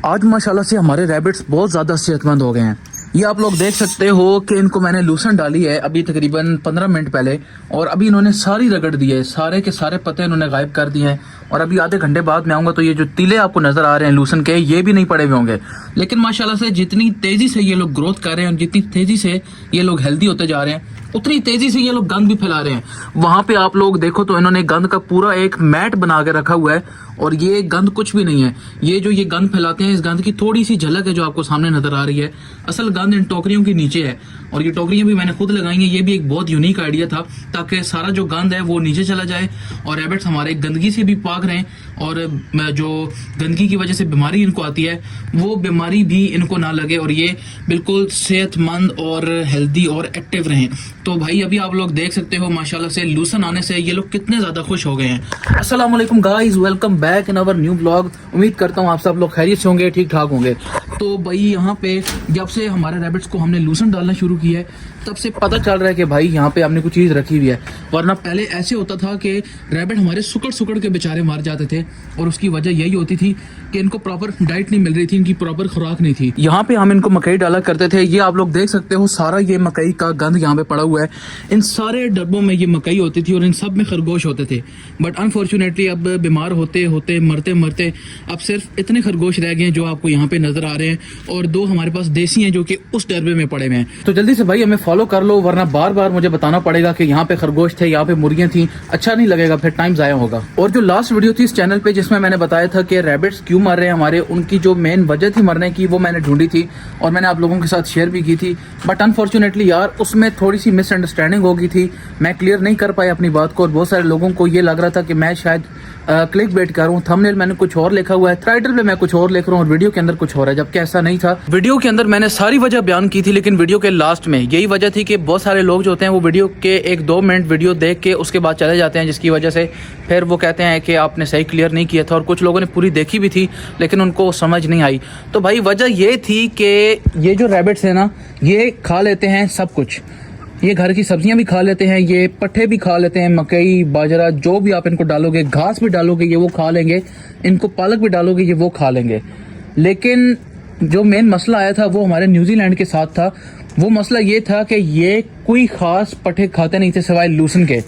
आज माशाल्लाह से हमारे रैबिट्स बहुत ज़्यादा सेहतमंद हो गए हैं। ये आप लोग देख सकते हो कि इनको मैंने लूसन डाली है अभी तकरीबन 15 मिनट पहले, और अभी इन्होंने सारी रगड़ दी है, सारे के सारे पत्ते इन्होंने गायब कर दिए हैं। और अभी आधे घंटे बाद मैं आऊँगा तो ये जो तिले आपको नज़र आ रहे हैं लूसन के, ये भी नहीं पड़े हुए होंगे। लेकिन माशाल्लाह से जितनी तेज़ी से ये लोग ग्रोथ कर रहे हैं और जितनी तेज़ी से ये लोग हेल्दी होते जा रहे हैं, उतनी तेजी से ये लोग गंद भी फैला रहे हैं। वहां पे आप लोग देखो तो इन्होंने गंद का पूरा एक मैट बना के रखा हुआ है, और ये गंद कुछ भी नहीं है। ये जो ये गंद फैलाते हैं, इस गंद की थोड़ी सी झलक है जो आपको सामने नजर आ रही है। असल गंद इन टोकरियों के नीचे है, और ये टोकरियां भी मैंने खुद लगाई हैं। ये भी एक बहुत यूनिक आइडिया था, ताकि सारा जो गंद है वो नीचे चला जाए और रैबिट्स हमारे गंदगी से भी पाक रहें, और जो गंदगी की वजह से बीमारी इनको आती है वो बीमारी भी इनको ना लगे, और ये बिल्कुल सेहतमंद और हेल्दी और एक्टिव रहें। तो भाई अभी आप लोग देख सकते हो माशाल्लाह से लूसन आने से ये लोग कितने ज़्यादा खुश हो गए हैं। अस्सलाम वालेकुम guys, welcome back in our new blog. उम्मीद करता हूँ आप सब लोग खैरियत से होंगे, ठीक ठाक होंगे। तो भाई यहाँ पे जब से हमारे रैबिट्स को हमने लूसन डालना शुरू किया है, तब से पता चल रहा है कि भाई यहाँ पे हमने कुछ चीज़ रखी हुई है। वरना पहले ऐसे होता था कि रैबिट हमारे सुकड़ के बेचारे मार जाते थे, और उसकी वजह यही होती थी कि इनको प्रॉपर डाइट नहीं मिल रही थी, इनकी प्रॉपर खुराक नहीं थी। यहाँ पे हम इनको मकई डाला करते थे। ये आप लोग देख सकते हो, सारा ये मकई का गंद यहाँ पे पड़ा हुआ है। इन सारे डब्बों में ये मकई होती थी और इन सब में खरगोश होते थे। बट अनफॉर्चुनेटली अब बीमार होते होते मरते मरते अब सिर्फ इतने खरगोश रह गए हैं जो आपको यहाँ पे नजर आ रहे हैं, और दो हमारे पास देसी हैं जो कि उस डब्बे में पड़े हुए हैं। तो जल्दी से भाई हमें फॉलो कर लो, वरना बार बार मुझे बताना पड़ेगा कि यहाँ पे खरगोश थे, यहाँ पे मुर्गियां थी। अच्छा नहीं लगेगा, फिर टाइम जाया होगा। और जो लास्ट वीडियो थी इस चैनल पे जिसमें मैंने बताया था कि रैबिट्स क्यों मर रहे हैं हमारे, उनकी जो मेन वजह थी मरने की, वो मैंने ढूंढी थी और मैंने आप लोगों के साथ शेयर भी की थी। बट अनफॉर्चुनेटली यार उसमें थोड़ी सी मिसअंडरस्टैंडिंग हो गई थी, मैं क्लियर नहीं कर पाया अपनी बात को, और बहुत सारे लोगों को ये लग रहा था कि मैं शायद क्लिक बेट कर रहा हूँ। थंबनेल मैंने कुछ और लिखा हुआ है, टाइटल पे मैं कुछ और लिख रहा हूँ और वीडियो के अंदर कुछ और है, जबकि ऐसा नहीं था। वीडियो के अंदर मैंने सारी वजह बयान की थी, लेकिन वीडियो के लास्ट में यही वजह थी कि बहुत सारे लोग जो होते हैं वो वीडियो के 1-2 मिनट वीडियो देख के उसके बाद चले जाते हैं, जिसकी वजह से फिर वो कहते हैं कि आपने सही क्लियर नहीं किया था। और कुछ लोगों ने पूरी देखी भी थी लेकिन उनको समझ नहीं आई। तो भाई वजह ये थी कि ये जो रैबिट्स है ना, ये खा लेते हैं सब कुछ। ये घर की सब्जियां भी खा लेते हैं, ये पट्ठे भी खा लेते हैं, मकई बाजरा जो भी आप इनको डालोगे, घास भी डालोगे ये वो खा लेंगे, इनको पालक भी डालोगे ये वो खा लेंगे। लेकिन जो मेन मसला आया था वो हमारे न्यूजीलैंड के साथ था। वो मसला ये था कि ये कोई खास पट्ठे खाते नहीं थे सिवाय लूसन के,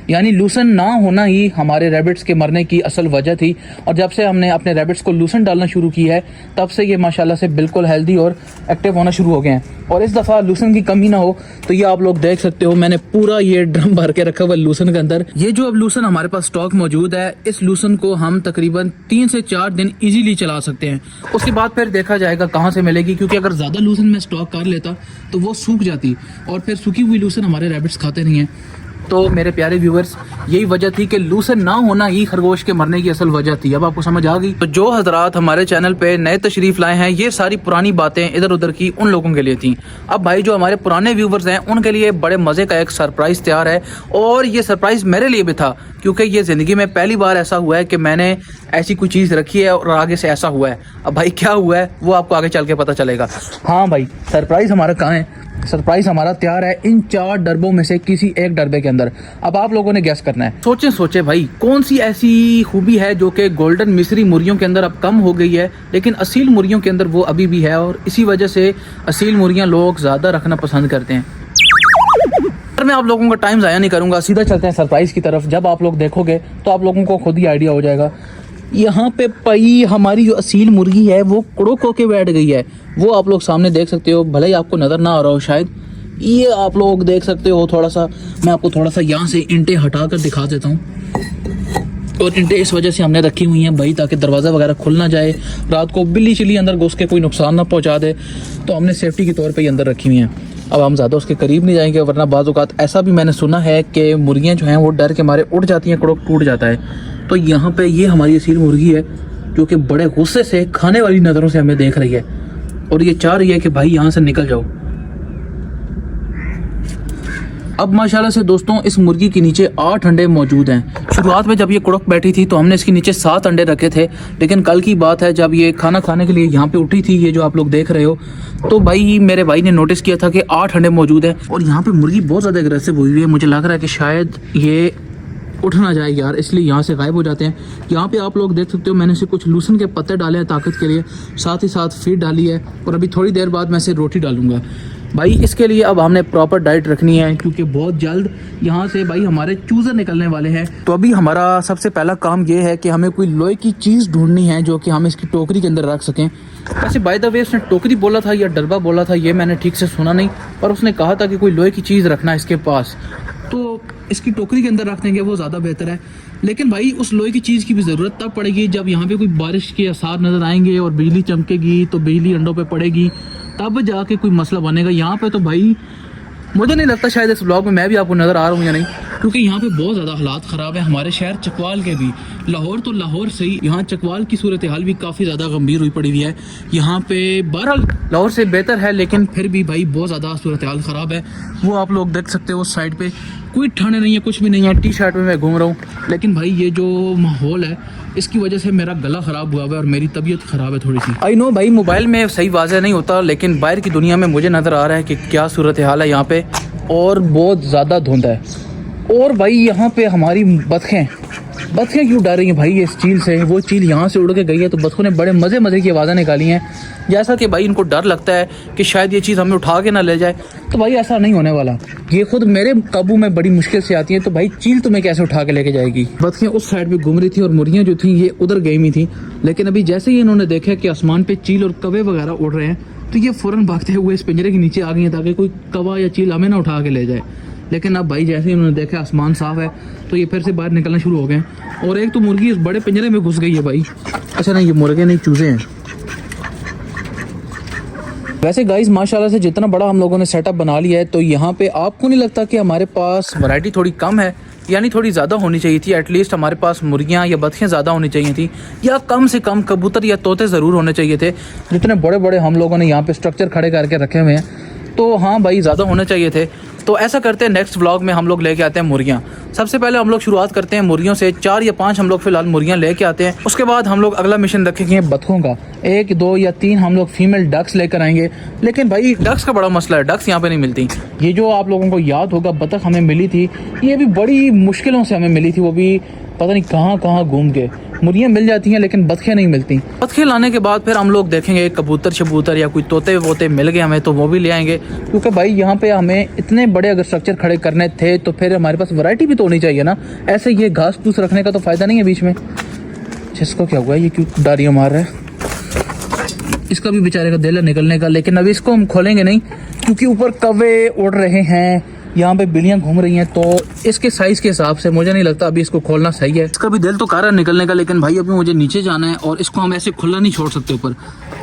यानी लूसन ना होना ही हमारे रैबिट्स के मरने की असल वजह थी। और जब से हमने अपने रैबिट्स को लूसन डालना शुरू किया है, तब से ये माशाल्लाह से बिल्कुल हेल्दी और एक्टिव होना शुरू हो गए हैं। और इस दफ़ा लूसन की कमी ना हो, तो ये आप लोग देख सकते हो मैंने पूरा ये ड्रम भर के रखा हुआ लूसन के अंदर। ये जो अब लूसन हमारे पास स्टॉक मौजूद है, इस लूसन को हम तकरीबन 3 से 4 दिन ईजिली चला सकते हैं। उसके बाद फिर देखा जाएगा कहाँ से मिलेगी, क्योंकि अगर ज़्यादा लूसन में स्टॉक कर लेता तो वो सूख जाती, और फिर सूखी हुई लूसन हमारे रैबिट्स खाते नहीं हैं। तो मेरे प्यारे व्यूअर्स, यही वजह थी कि लूसन ना होना ही खरगोश के मरने की असल वजह थी। अब आपको समझ आ गई। तो जो हजरात हमारे चैनल पे नए तशरीफ लाए हैं, ये सारी पुरानी बातें इधर उधर की उन लोगों के लिए थी। अब भाई जो हमारे पुराने व्यूअर्स हैं उनके लिए बड़े मजे का एक सरप्राइज तैयार है, और ये सरप्राइज मेरे लिए भी था, क्योंकि ये जिंदगी में पहली बार ऐसा हुआ है कि मैंने ऐसी कोई चीज़ रखी है और आगे से ऐसा हुआ है। अब भाई क्या हुआ है वो आपको आगे चल के पता चलेगा। हाँ भाई, सरप्राइज हमारा कहाँ है? सरप्राइज हमारा तैयार है इन 4 डब्बों में से किसी एक डब्बे के अंदर। अब आप लोगों ने गैस करना है। सोचे भाई कौन सी ऐसी खूबी है जो कि गोल्डन मिस्री मुर्गियों के अंदर अब कम हो गई है, लेकिन असील मुर्गियों के अंदर वो अभी भी है, और इसी वजह से असील मुर्गियां लोग ज़्यादा रखना पसंद करते हैं। पर मैं आप लोगों का टाइम ज़ाया नहीं करूँगा, सीधा चलते हैं सरप्राइज की तरफ। जब आप लोग देखोगे तो आप लोगों को खुद ही आइडिया हो जाएगा। यहाँ पे पई हमारी जो असील मुर्गी है वो कुड़ुक होके बैठ गई है, वो आप लोग सामने देख सकते हो, भले ही आपको नज़र ना आ रहा हो शायद। ये आप लोग देख सकते हो, थोड़ा सा मैं आपको थोड़ा सा यहाँ से ईंटें हटा कर दिखा देता हूँ। और ईंटें इस वजह से हमने रखी हुई हैं भाई, ताकि दरवाज़ा वगैरह खुल ना जाए, रात को बिल्ली चिल्ली अंदर घुस के कोई नुकसान ना पहुँचा दे, तो हमने सेफ्टी के तौर पर ही अंदर रखी हुई हैं। अब हम ज़्यादा उसके करीब नहीं जाएंगे, वरना बाज़ औक़ात ऐसा भी मैंने सुना है कि मुर्गियाँ जो हैं वो डर के मारे उड़ जाती हैं, कुड़ुक टूट जाता है। तो यहाँ पे ये हमारी असील मुर्गी है जो कि बड़े गुस्से से खाने वाली नज़रों से हमें देख रही है, और ये चाह रही है कि भाई यहाँ से निकल जाओ। अब माशाल्लाह से दोस्तों इस मुर्गी के नीचे 8 अंडे मौजूद हैं। शुरुआत में जब ये कुड़क बैठी थी तो हमने इसके नीचे 7 अंडे रखे थे, लेकिन कल की बात है जब ये खाना खाने के लिए यहाँ पे उठी थी, ये जो आप लोग देख रहे हो, तो भाई मेरे भाई ने नोटिस किया था कि 8 अंडे मौजूद हैं। और यहाँ पे मुर्गी बहुत ज़्यादा एग्रेसिव हुई है, मुझे लग रहा है कि शायद ये उठ ना जाए यार, इसलिए यहाँ से गायब हो जाते हैं। यहाँ पे आप लोग देख सकते हो मैंने इसे कुछ लूसन के पत्ते डाले हैं ताकत के लिए, साथ ही साथ फीड डाली है और अभी थोड़ी देर बाद मैं इसे रोटी डालूंगा। भाई इसके लिए अब हमने प्रॉपर डाइट रखनी है क्योंकि बहुत जल्द यहाँ से भाई हमारे चूज़े निकलने वाले हैं। तो अभी हमारा सबसे पहला काम ये है कि हमें कोई लोहे की चीज़ ढूंढनी है जो कि हम इसकी टोकरी के अंदर रख सकें। वैसे बाय द वे उसने टोकरी बोला था या डरबा बोला था ये मैंने ठीक से सुना नहीं, पर उसने कहा था कि कोई लोहे की चीज़ रखना है इसके पास, तो इसकी टोकरी के अंदर रख देंगे वो ज़्यादा बेहतर है। लेकिन भाई उस लोहे की चीज़ की भी ज़रूरत तब पड़ेगी जब यहाँ पे कोई बारिश के आसार नज़र आएंगे और बिजली चमकेगी तो बिजली अंडों पे पड़ेगी, तब जाके कोई मसला बनेगा। यहाँ पे तो भाई मुझे नहीं लगता शायद इस ब्लॉग में मैं भी आपको नज़र आ रहा हूँ या नहीं, क्योंकि यहाँ पे बहुत ज़्यादा हालात ख़राब है। हमारे शहर चकवाल के भी, लाहौर तो लाहौर सही, यहाँ चकवाल की सूरत हाल भी काफ़ी ज़्यादा गंभीर हुई पड़ी हुई है। यहाँ पे बहरहाल लाहौर से बेहतर है लेकिन फिर भी भाई बहुत ज़्यादा सूरत हाल ख़राब है। वो आप लोग देख सकते हो उस साइड पे कोई ठंड नहीं है, कुछ भी नहीं है, टी शर्ट में मैं घूम रहा हूँ। लेकिन भाई ये जो माहौल है इसकी वजह से मेरा गला ख़राब हुआ है और मेरी तबीयत ख़राब है थोड़ी सी। आई नो भाई मोबाइल में सही वाज़ह नहीं होता, लेकिन बाहर की दुनिया में मुझे नज़र आ रहा है कि क्या सूरत हाल है यहाँ पे, और बहुत ज़्यादा धुंध है। और भाई यहाँ पे हमारी बतखें क्यों डर रही हैं भाई इस चील से? वो चील यहाँ से उड़ के गई है तो बतखों ने बड़े मज़े की आवाज़ें निकाली हैं, जैसा कि भाई इनको डर लगता है कि शायद ये चीज़ हमें उठा के ना ले जाए। तो भाई ऐसा नहीं होने वाला, ये खुद मेरे काबू में बड़ी मुश्किल से आती है, तो भाई चील तुम्हें कैसे उठा के लेके जाएगी? बतखें उस साइड पे घूम रही थी और मुर्गियाँ जो थी ये उधर गई हुई थी, लेकिन अभी जैसे ही इन्होंने देखा कि आसमान पे चील और कौवे वगैरह उड़ रहे हैं तो ये फ़ौरन भागते हुए इस पिंजरे के नीचे आ गई हैं ताकि कोई कौवा या चील हमें ना उठा के ले जाए। लेकिन अब भाई जैसे ही उन्होंने देखा आसमान साफ़ है तो ये फिर से बाहर निकलना शुरू हो गए। और एक तो मुर्गी इस बड़े पिंजरे में घुस गई है भाई। अच्छा नहीं, ये मुर्गे नहीं चूज़े हैं। वैसे गाइस माशाल्लाह से जितना बड़ा हम लोगों ने सेटअप बना लिया है, तो यहाँ पे आपको नहीं लगता कि हमारे पास वैरायटी थोड़ी कम है? यानी थोड़ी ज़्यादा होनी चाहिए थी, एटलीस्ट हमारे पास मुर्गियाँ या बतखें ज़्यादा होनी चाहिए थी, या कम से कम कबूतर या तोते ज़रूर होने चाहिए थे। जितने बड़े बड़े हम लोगों ने यहाँ पे स्ट्रक्चर खड़े करके रखे हुए हैं, तो हाँ भाई ज़्यादा होने चाहिए थे। तो ऐसा करते हैं नेक्स्ट व्लॉग में हम लोग लेके आते हैं मुर्गियाँ। सबसे पहले हम लोग शुरुआत करते हैं मुर्गियों से, 4 या 5 हम लोग फिलहाल मुर्गियाँ लेके आते हैं। उसके बाद हम लोग अगला मिशन रखेंगे बतखों का, 1, 2 या 3 हम लोग फीमेल डक्स लेकर आएंगे। लेकिन भाई डक्स का बड़ा मसला है, डक्स यहाँ पे नहीं मिलती। ये जो आप लोगों को याद होगा बतख हमें मिली थी, ये भी बड़ी मुश्किलों से हमें मिली थी, वो भी पता नहीं कहाँ घूम के। मुर्गियाँ मिल जाती हैं लेकिन बतखें नहीं मिलती। बतखें लाने के बाद फिर हम लोग देखेंगे कबूतर शबूतर या कोई तोते वोते मिल गए हमें तो वो भी ले आएंगे, क्योंकि भाई यहाँ पे हमें इतने बड़े अगर स्ट्रक्चर खड़े करने थे तो फिर हमारे पास वैरायटी भी तो होनी चाहिए ना। ऐसे ये घास फूस रखने का तो फ़ायदा नहीं है बीच में। जिसको क्या हुआ, ये क्यों डारियाँ मार रहा है? इसका भी बेचारे का दिल है निकलने का, लेकिन अभी इसको हम खोलेंगे नहीं क्योंकि ऊपर कौवे उड़ रहे हैं, यहाँ पे बिल्लियाँ घूम रही हैं, तो इसके साइज़ के हिसाब से मुझे नहीं लगता अभी इसको खोलना सही है। इसका भी दिल तो कर रहा है निकलने का, लेकिन भाई अभी मुझे नीचे जाना है और इसको हम ऐसे खुला नहीं छोड़ सकते ऊपर,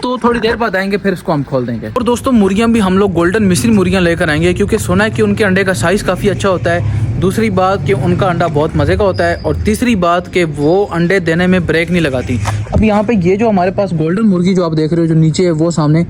तो थोड़ी देर बाद आएंगे फिर इसको हम खोल देंगे। और दोस्तों मुर्गियाँ भी हम लोग गोल्डन मिस्री मुर्गियाँ लेकर आएंगे, क्योंकि सुना है कि उनके अंडे का साइज़ काफ़ी अच्छा होता है। दूसरी बात कि उनका अंडा बहुत मज़े का होता है, और तीसरी बात कि वो अंडे देने में ब्रेक नहीं लगाती। अब यहाँ पे ये जो हमारे पास गोल्डन मुर्गी जो आप देख रहे हो जो नीचे है वो सामने,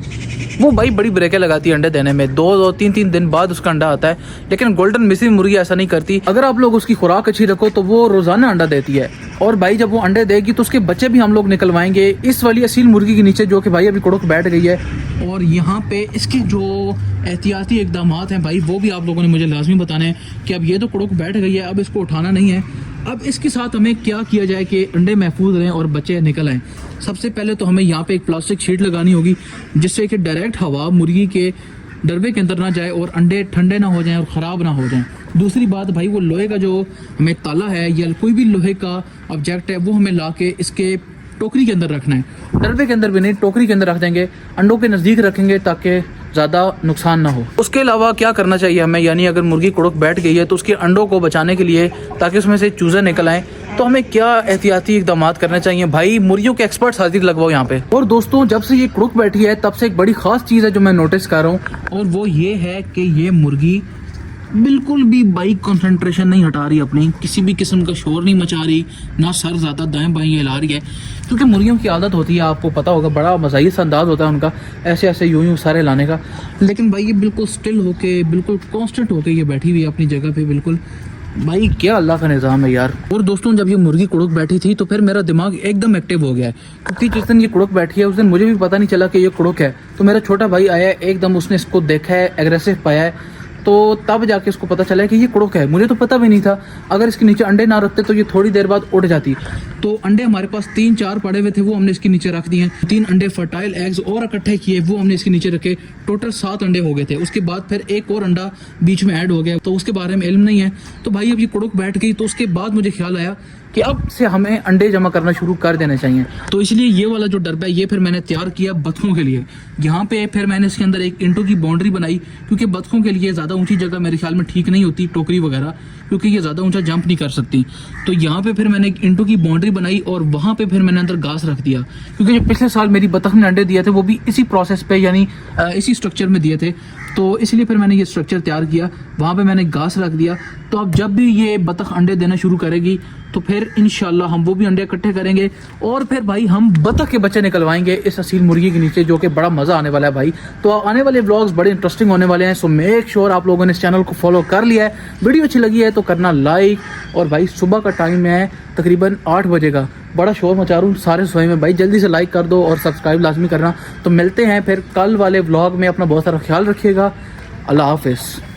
वो भाई बड़ी ब्रेकें लगाती है अंडे देने में, 2-3 दिन बाद उसका अंडा आता है। लेकिन गोल्डन मिस्री मुर्गी ऐसा नहीं करती, अगर आप लोग उसकी खुराक अच्छी रखो तो वो रोज़ाना अंडा देती है। और भाई जब वो अंडे देगी तो उसके बच्चे भी हम लोग निकलवाएंगे इस वाली असील मुर्गी के नीचे, जो कि भाई अभी कुड़क बैठ गई है। और यहाँ पे इसके जो एहतियाती इकदाम हैं भाई वो भी आप लोगों ने मुझे लाजमी बताने हैं कि अब ये तो कुड़क बैठ गई है, अब इसको उठाना नहीं है। अब इसके साथ हमें क्या किया जाए कि अंडे महफूज रहें और बच्चे निकल आएँ। सबसे पहले तो हमें यहाँ पे एक प्लास्टिक शीट लगानी होगी जिससे कि डायरेक्ट हवा मुर्गी के डरबे के अंदर ना जाए और अंडे ठंडे ना हो जाएं और ख़राब ना हो जाएं। दूसरी बात भाई वो लोहे का जो हमें ताला है या कोई भी लोहे का ऑब्जेक्ट है वो हमें ला के इसके टोकरी के अंदर रखना है, डरबे के अंदर भी नहीं, टोकरी के अंदर रख देंगे, अंडों के नज़दीक रखेंगे ताकि ज़्यादा नुकसान ना हो। उसके अलावा क्या करना चाहिए हमें, यानी अगर मुर्गी कुड़क बैठ गई है तो उसके अंडों को बचाने के लिए, ताकि उसमें से चूज़े निकल आएँ, तो हमें क्या एहतियाती इकदाम करने चाहिए? भाई मुर्गियों के एक्सपर्ट्स हाजिर लगवाओ यहाँ पे। और दोस्तों जब से ये कुड़क बैठी है तब से एक बड़ी ख़ास चीज़ है जो मैं नोटिस कर रहा हूँ, और वो ये है कि ये मुर्गी बिल्कुल भी बाइक कंसंट्रेशन नहीं हटा रही अपनी, किसी भी किस्म का शोर नहीं मचा रही, ना सर ज़्यादा दाएं बाएं हिला रही है। क्योंकि मुर्गियों की आदत होती है, आपको पता होगा, बड़ा मज़ाही सा अंदाज़ होता है उनका ऐसे ऐसे यूं सारे लाने का। लेकिन भाई ये बिल्कुल स्टिल होके, बिल्कुल कॉन्स्टेंट होके ये बैठी हुई है अपनी जगह पे बिल्कुल। भाई क्या अल्लाह का निज़ाम है यार। और दोस्तों जब ये मुर्गी कुड़क बैठी थी तो फिर मेरा दिमाग एकदम एक्टिव हो गया है, क्योंकि जिस दिन ये कुड़क बैठी है उस दिन मुझे भी पता नहीं चला कि ये कुड़क है। तो मेरा छोटा भाई आया, एकदम उसने इसको देखा है, एग्रेसिव पाया है, तो तब जाके उसको पता चला कि ये कुड़ुक है। मुझे तो पता भी नहीं था, अगर इसके नीचे अंडे ना रखते तो ये थोड़ी देर बाद उड़ जाती। तो अंडे हमारे पास 3-4 पड़े हुए थे, वो हमने इसके नीचे रख दिए। 3 अंडे फर्टाइल एग्स और इकट्ठे किए, वो हमने इसके नीचे रखे। टोटल 7 अंडे हो गए थे। उसके बाद फिर एक और अंडा बीच में ऐड हो गया, तो उसके बारे में इल्म नहीं है। तो भाई अब ये कुड़ुक बैठ गई, तो उसके बाद मुझे ख्याल आया कि अब से हमें अंडे जमा करना शुरू कर देने चाहिए। तो इसलिए ये वाला जो डरबा है ये फिर मैंने तैयार किया बतखों के लिए। यहाँ पे फिर मैंने इसके अंदर एक इंटू की बाउंड्री बनाई, क्योंकि बतखों के लिए ज़्यादा ऊंची जगह मेरे ख्याल में ठीक नहीं होती, टोकरी वगैरह, क्योंकि ये ज़्यादा ऊंचा जंप नहीं कर सकती। तो यहाँ पे फिर मैंने एक इंटू की बाउंड्री बनाई और वहाँ पे फिर मैंने अंदर घास रख दिया, क्योंकि जो पिछले साल मेरी बतख ने अंडे दिए थे वो भी इसी प्रोसेस पे यानी इसी स्ट्रक्चर में दिए थे। तो इसलिए फिर मैंने ये स्ट्रक्चर तैयार किया, वहाँ पे मैंने घास रख दिया। तो अब जब भी ये बतख अंडे देना शुरू करेगी तो फिर इंशाल्लाह हम वो भी अंडे इकट्ठे करेंगे और फिर भाई हम बतख के बच्चे निकलवाएंगे इस असील मुर्गी के नीचे, जो कि बड़ा मज़ा आने वाला है भाई। तो आने वाले व्लॉग्स बड़े इंटरेस्टिंग होने वाले हैं। सो मेक श्योर आप लोगों ने इस चैनल को फॉलो कर लिया है। वीडियो अच्छी लगी है तो करना लाइक, और भाई सुबह का टाइम है तकरीबन 8 बजे का, बड़ा शोर मचा रहा हूँ सारे सोए में भाई, जल्दी से लाइक कर दो और सब्सक्राइब लाजमी करना। तो मिलते हैं फिर कल वाले व्लॉग में, अपना बहुत सारा ख्याल रखिएगा। अल्लाह हाफिज़।